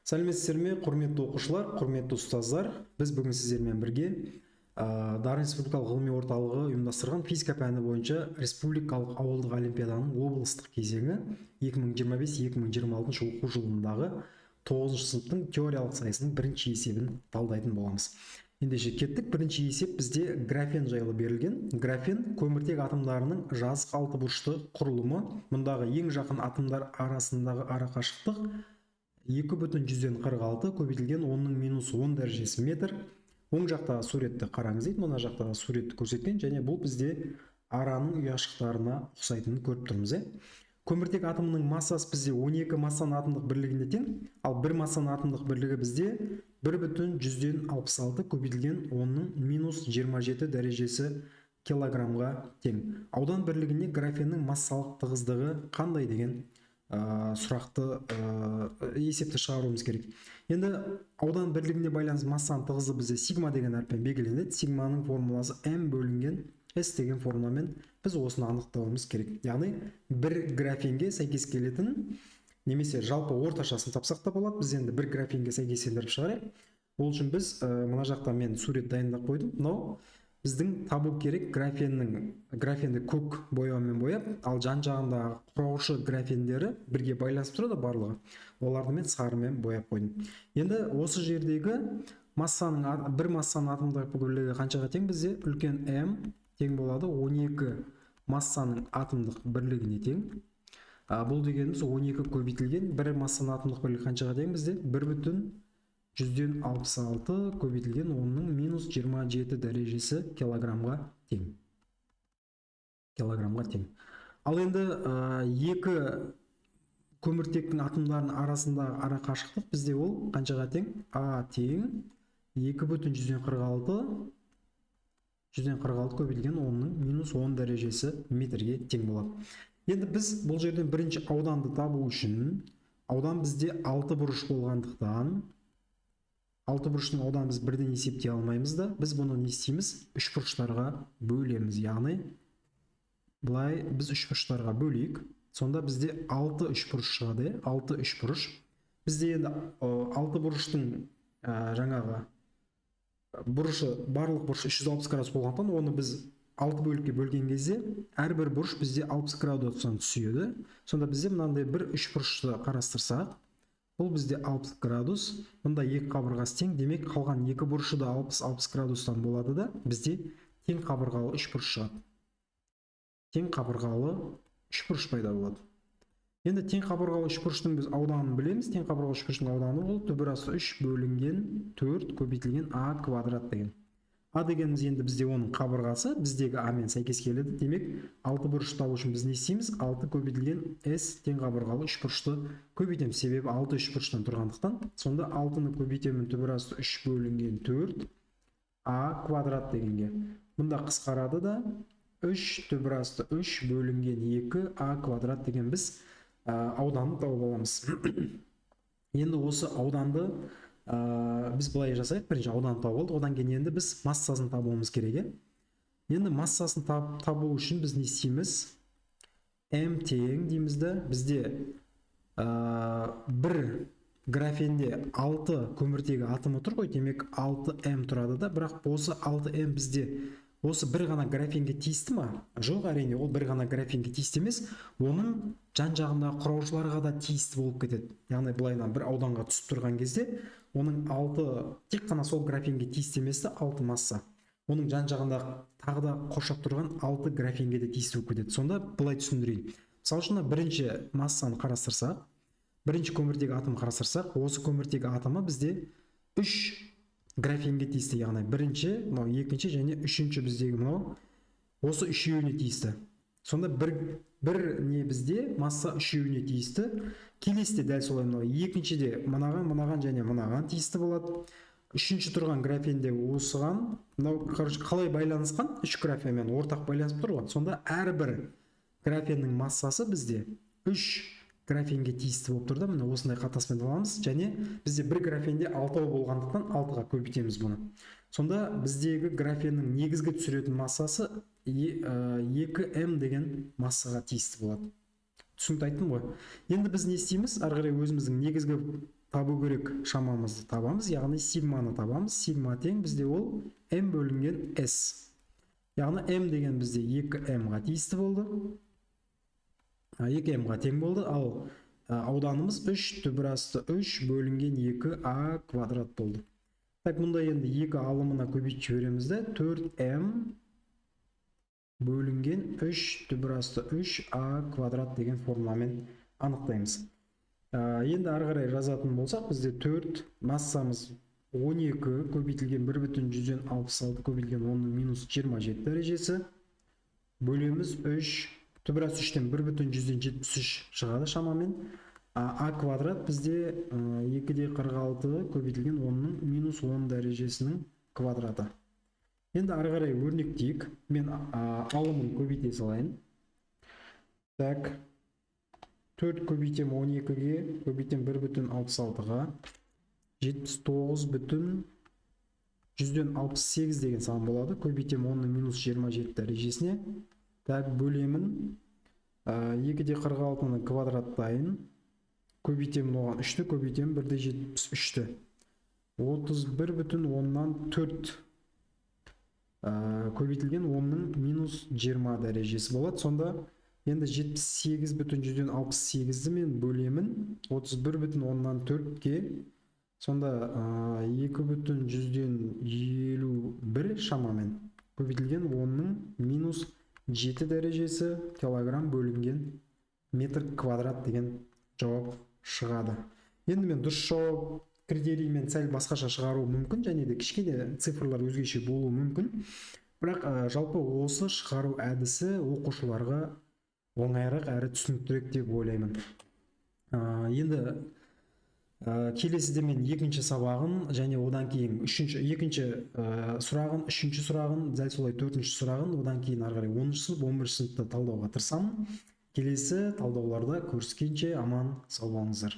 Сәлеметсіздер ме, құрметті оқушылар, құрметті ұстаздар. Біз бүгін сіздермен бірге Дарын Республикалық ғылыми орталығы ұйымдастырған физика пәні бойынша Республикалық ауылдық олимпиаданың облыстық кезеңі 2025-2026 оқу жылындағы 9 сыныптың теориялық сайысының бірінші есебін талдайтын боламыз. Ендеше кеттік. Бірінші есеп бізде графен жайлы берілген. Графен көміртек атомдарының жазық алты бұрышты құрылымы. Мұндағы ең жақын атомдар арасындағы арақашықтық 2,46 көбейтілген 10⁻10 дәрежесі метр. Оң жақтағы суретті қараңыз дейді. Мына жақтағы суретті көрсеткен, және бұл бізде араның ұяшықтарына ұқсайтынын көріп тұрмыз. Көміртек атомының массасы бізде 12 массаны атомдық бірлігіне тең, ал бір массаны атомдық бірлігі бізде 1,166 көбейтілген 10⁻27 дәрежесі килограммға тең. Аудан бірлігіне графеннің массалық тығыздығы қандай деген сұрақты есепті шығаруымыз керек. Енді аудан бірлігіне байланысты массаның тығыздығы бізде сигма деген әріппен белгіленеді. Сигманың формуласы m бөлінген s деген формуламен біз осыны анықтауымыз керек. Яғни бір графенге сәйкес келетін немесе жалпы орташасын тапсақ та болады. Біз енді бір графенге сәйкестендіріп шығарайық. Ол үшін біз мына жақта мен сурет дайындап қойдым. Мынау біздің табу керек графенді көк бояумен бояп, ал жан-жағындағы құраушы графендері бірге байланысып тұрады барлығы. Оларды мен сарымен бояп қойдым. Енді осы жердегі бір массаның атомдық бірлігі қаншаға тең? Бізде үлкен m тең болады 12 массаның атомдық бірлігіне тең. Бұл дегеніміз 12 көбейтілген бір массаның атомдық бірлігі қаншаға тең? Бізде 1,166 көбейтілген 10⁻27 дәрежесі килограммға тең. Ал енді екі көміртектің атомдарының арасындағы арақашықтық бізде ол қаншаға тең? А тең 2,146 көбейтілген 10⁻10 дәрежесі метрге тең болады. Енді біз бұл жерден бірінші ауданды табу үшін, аудан бізде 6 бұрыш болғандықтан, 6 бұрыштың ауданын біз бірден есептей алмаймыз да, біз бұны не істейміз? 3 бұрыштарға бөлеміз. Яғни былай біз 3 бұрыштарға бөлейік. Сонда бізде 6 3 бұрыш шығады. 6 3 бұрыш. Бізде енді 6 бұрыштың жаңағы бұрышы, барлық бұрыш 360 градус болғандықтан, оны біз 6 бөлікке бөлген кезде әрбір бұрыш бізде 60 градустан түседі. Сонда бізде мынандай бір 3 бұрышты қарастырсақ, бұл бізде 60 градус, мұнда екі қабырғасы тең, демек қалған екі бұрышы да 60 градустан болады да, бізде тең қабырғалы 3 бұрыш шығады. Тең қабырғалы 3 бұрыш пайда болады. Енді тең қабырғалы 3 бұрыштың біз ауданын білеміз. Тең қабырғалы 3 бұрыштың ауданы ол түбірасты 3 бөлінген 4 көбейтілген а квадрат деген. А дегеніміз енді бізде оның қабырғасы біздегі а мен сәйкес келеді. Демек 6 бұрыш табу үшін біз не істейміз? 6 көбейтілген s тең қабырғалы 3 бұрышты көбейтеміз. Себебі 6 3 бұрыштан тұрғандықтан. Сонда 6-ны көбейтемін түбірасты 3 бөлінген 4 а квадрат дегенге. Мұнда қысқарады да 3 түбірасты 3 бөлінген 2 а квадрат деген біз ауданды тауып аламыз. Енді осы ауданды біз былай жасайық. Бірінші ауданды тауып алдық, одан кейін енді біз массасын табуымыз керек. Енді массасын табу үшін біз не істейміз? m тең дейміз да, бізде бір графенде 6 көміртегі атомы тұр ғой, демек 6m тұрады да, бірақ осы 6m бізде осы бір ғана графенге тиісті ма? Жоқ, әрине, ол бір ғана графенге тиісті емес, оның жан-жағындағы құраушыларға да тиісті болып кетеді. Яғни былайдан бір ауданға түсіп тұрған кезде, оның 6 тек қана сол графенге тиісті емес, 6 масса. Оның жан-жағындағы тағы да қоршап тұрған 6 графенге де тиісті болып кетеді. Сонда былай түсіндірейін. Мысалы үшін бірінші массаны қарастырсақ, бірінші көміртегі атом қарастырсақ, осы көміртегі атомы бізде 3 графенге тиісті, яғни бірінші, мынау екінші және үшінші біздегі мынау осы үшеуіне тиісті. Сонда бір не бізде масса үшеуіне тиісті. Келесіде дәл солай, мынау екіншіде мынаған және мынаған тиісті болады. Үшінші тұрған графенде осыған, мынау қалай байланысқан? 3 графенмен ортақ байланысып тұр ғой. Сонда әрбір графеннің массасы бізде 3 графенге тиісті болып тұрды. Міне осындай қатаспен аламыз, және бізде бір графенде 6 болғандықтан 6-ға көбейтеміз бұны. Сонда біздегі графеннің негізгі түсіретін массасы 2m деген массаға тиісті болады. Түсінікті айттым ғой. Енді біз не істейміз? Ары қарай өзіміздің негізгі табу керек шамамызды табамыз, яғни сигманы табамыз. Сигма тең бізде ол m бөлінген s. Яғни m деген бізде 2m-ға тиісті болды. 2m-ға тең болды, ал ауданымыз 3 түбір асты 3 бөлінген 2a квадрат болды. Так, мұнда енді 2 алымына көбейтіп жібереміз де, 4m бөлінген 3 түбір асты 3a квадрат деген формуламен анықтаймыз. Енді ары қарай жазатын болсақ, бізде 4 массамыз 12 көбейтілген 1,166 көбейтілген 10-ның минус 27 дәрежесі. Бөлеміз 3, түбір асты 3-тен 1,173 шығады шамамен. А квадрат бізде 2,46 көбейтілген 10-ның минус 10 дәрежесінің квадраты. Енді ары қарай өрнектейік. Мен алымын көбейте салайын. Так, 4 көбейтем 12-ге, көбейтем 1,66-ға, 79,168 деген сан болады. Көбейтем 10-ның минус 27 дәрежесіне. Так, бөлемін 2,46-ны квадраттайын. Көбейтем оған 3-ті, көбейтем 1,73-ті. 31,4 көбейтілген 10-ның минус 20 дәрежесі болады. Сонда енді 78,168-ді мен бөлемін 31,4-ге. Сонда 2,151 шамамен көбейтілген 10-ның минус 7 дәрежесі килограмм бөлінген метр квадрат деген жауап шығады. Енді мен дұрыс жауап критериймен сәл басқаша шығару мүмкін, және де кішкене цифрлар өзгеше болуы мүмкін. Бірақ жалпы осы шығару әдісі оқушыларға оңайырақ әрі түсініктірек деп ойлаймын. Енді келесіде мен екінші сабағын және одан кейін екінші сұрағын, үшінші сұрағын, дәл солай төртінші сұрағын, одан кейін ары қарай 10-шы сынып, 11-шы сыныпта талдауға тырысамын. Келесі талдауларда көріскенше аман сау болыңыздар.